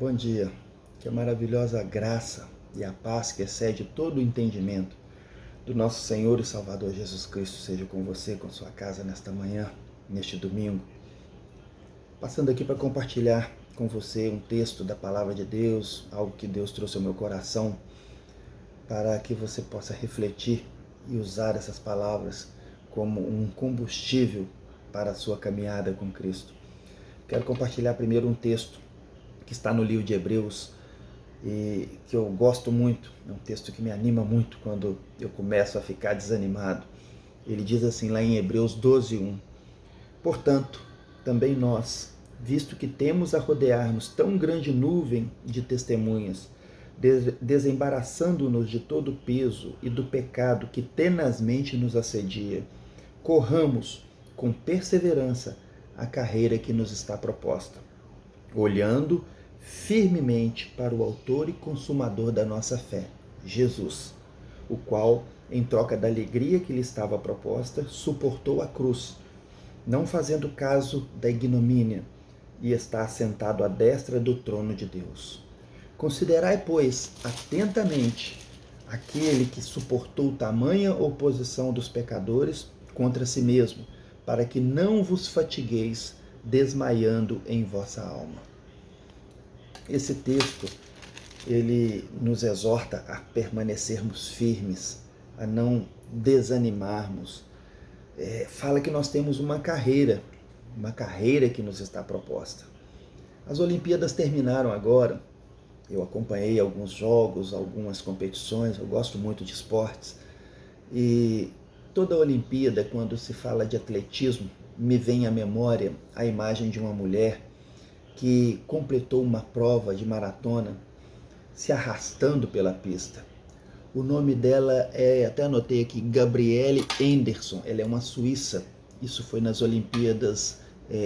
Bom dia, que a maravilhosa graça e a paz que excede todo o entendimento do nosso Senhor e Salvador Jesus Cristo seja com você, com sua casa nesta manhã, neste domingo. Passando aqui para compartilhar com você um texto da Palavra de Deus, algo que Deus trouxe ao meu coração, para que você possa refletir e usar essas palavras como um combustível para a sua caminhada com Cristo. Quero compartilhar primeiro um texto que está no livro de Hebreus e que eu gosto muito, é um texto que me anima muito quando eu começo a ficar desanimado. Ele diz assim lá em Hebreus 12:1: Portanto, também nós, visto que temos a rodear-nos tão grande nuvem de testemunhas, desembaraçando-nos de todo o peso e do pecado que tenazmente nos assedia, corramos com perseverança a carreira que nos está proposta, olhando firmemente para o autor e consumador da nossa fé, Jesus, o qual, em troca da alegria que lhe estava proposta, suportou a cruz, não fazendo caso da ignomínia, e está assentado à destra do trono de Deus. Considerai, pois, atentamente aquele que suportou tamanha oposição dos pecadores contra si mesmo, para que não vos fatigueis desmaiando em vossa alma. Esse texto, ele nos exorta a permanecermos firmes, a não desanimarmos. Fala que nós temos uma carreira que nos está proposta. As Olimpíadas terminaram agora, eu acompanhei alguns jogos, algumas competições, eu gosto muito de esportes, e toda a Olimpíada, quando se fala de atletismo, me vem à memória a imagem de uma mulher que completou uma prova de maratona se arrastando pela pista. O nome dela até anotei aqui, Gabriele Anderson. Ela é uma suíça. Isso foi nas Olimpíadas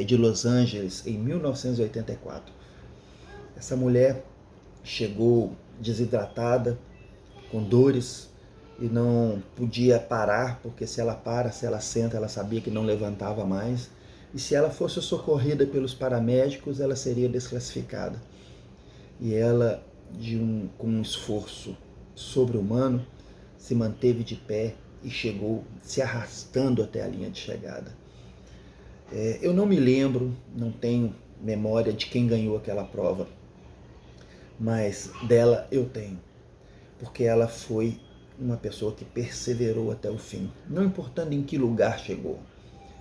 de Los Angeles, em 1984. Essa mulher chegou desidratada, com dores, e não podia parar, porque se ela para, se ela senta, ela sabia que não levantava mais. E se ela fosse socorrida pelos paramédicos, ela seria desclassificada. E ela, com um esforço sobre-humano, se manteve de pé e chegou se arrastando até a linha de chegada. Eu não me lembro, não tenho memória de quem ganhou aquela prova, mas dela eu tenho, porque ela foi uma pessoa que perseverou até o fim, não importando em que lugar chegou,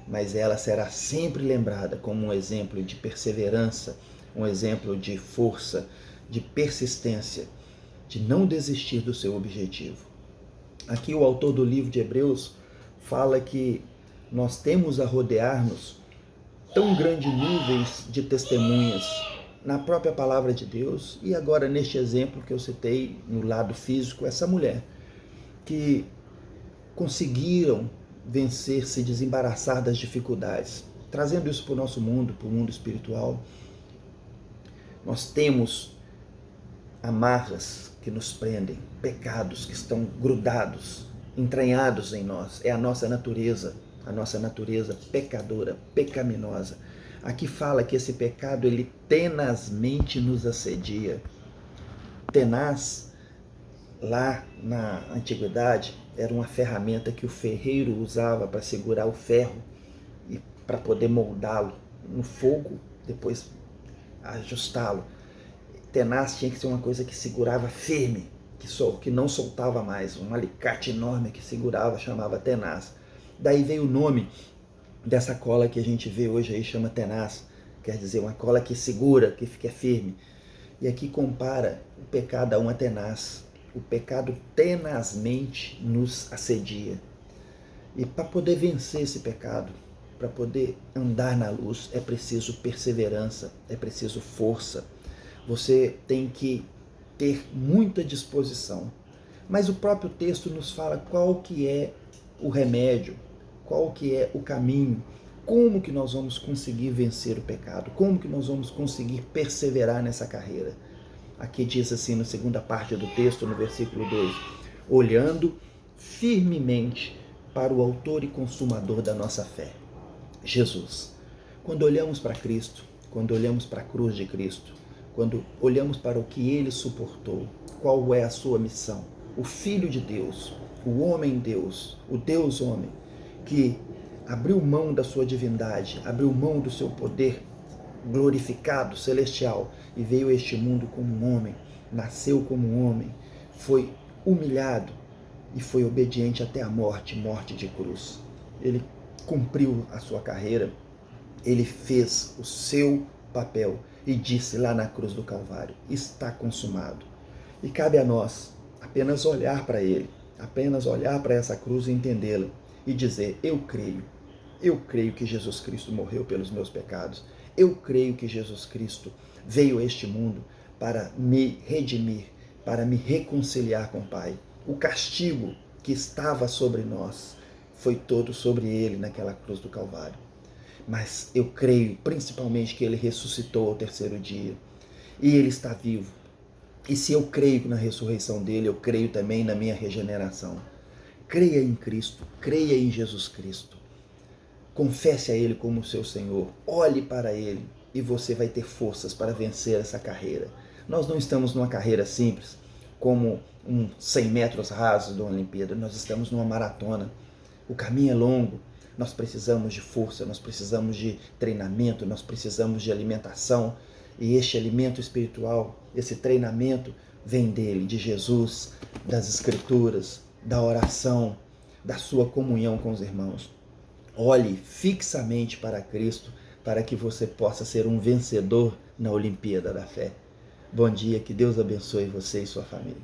mas ela será sempre lembrada como um exemplo de perseverança, um exemplo de força, de persistência, de não desistir do seu objetivo. Aqui o autor do livro de Hebreus fala que nós temos a rodear-nos tão grandes nuvens de testemunhas na própria palavra de Deus, e agora neste exemplo que eu citei no lado físico, essa mulher que conseguiram vencer, se desembaraçar das dificuldades. Trazendo isso para o nosso mundo, para o mundo espiritual, nós temos amarras que nos prendem, pecados que estão grudados, entranhados em nós. É a nossa natureza pecadora, pecaminosa. Aqui fala que esse pecado, ele tenazmente nos assedia. Tenaz, lá na antiguidade, era uma ferramenta que o ferreiro usava para segurar o ferro e para poder moldá-lo no fogo, depois ajustá-lo. Tenaz tinha que ser uma coisa que segurava firme, que não soltava mais, um alicate enorme que segurava, chamava tenaz. Daí veio o nome dessa cola que a gente vê hoje aí, chama tenaz, quer dizer, uma cola que segura, que fica firme. E aqui compara o pecado a uma tenaz. O pecado tenazmente nos assedia. E para poder vencer esse pecado, para poder andar na luz, é preciso perseverança, é preciso força. Você tem que ter muita disposição. Mas o próprio texto nos fala qual que é o remédio, qual que é o caminho, como que nós vamos conseguir vencer o pecado, como que nós vamos conseguir perseverar nessa carreira. Aqui diz assim, na segunda parte do texto, no versículo 2, olhando firmemente para o autor e consumador da nossa fé, Jesus. Quando olhamos para Cristo, quando olhamos para a cruz de Cristo, quando olhamos para o que ele suportou, qual é a sua missão. O Filho de Deus, o homem-Deus, o Deus-homem, que abriu mão da sua divindade, abriu mão do seu poder glorificado, celestial, e veio a este mundo como um homem, nasceu como um homem, foi humilhado e foi obediente até a morte, morte de cruz. Ele cumpriu a sua carreira, ele fez o seu papel e disse lá na cruz do Calvário: está consumado. E cabe a nós apenas olhar para ele, apenas olhar para essa cruz e entendê-la e dizer: eu creio que Jesus Cristo morreu pelos meus pecados, eu creio que Jesus Cristo veio a este mundo para me redimir, para me reconciliar com o Pai. O castigo que estava sobre nós foi todo sobre ele naquela cruz do Calvário. Mas eu creio principalmente que ele ressuscitou ao terceiro dia e ele está vivo. E se eu creio na ressurreição dele, eu creio também na minha regeneração. Creia em Cristo, creia em Jesus Cristo. Confesse a ele como seu Senhor, olhe para ele e você vai ter forças para vencer essa carreira. Nós não estamos numa carreira simples, como 100 metros rasos de uma Olimpíada, nós estamos numa maratona. O caminho é longo, nós precisamos de força, nós precisamos de treinamento, nós precisamos de alimentação, e este alimento espiritual, esse treinamento vem dele, de Jesus, das Escrituras, da oração, da sua comunhão com os irmãos. Olhe fixamente para Cristo, para que você possa ser um vencedor na Olimpíada da Fé. Bom dia, que Deus abençoe você e sua família.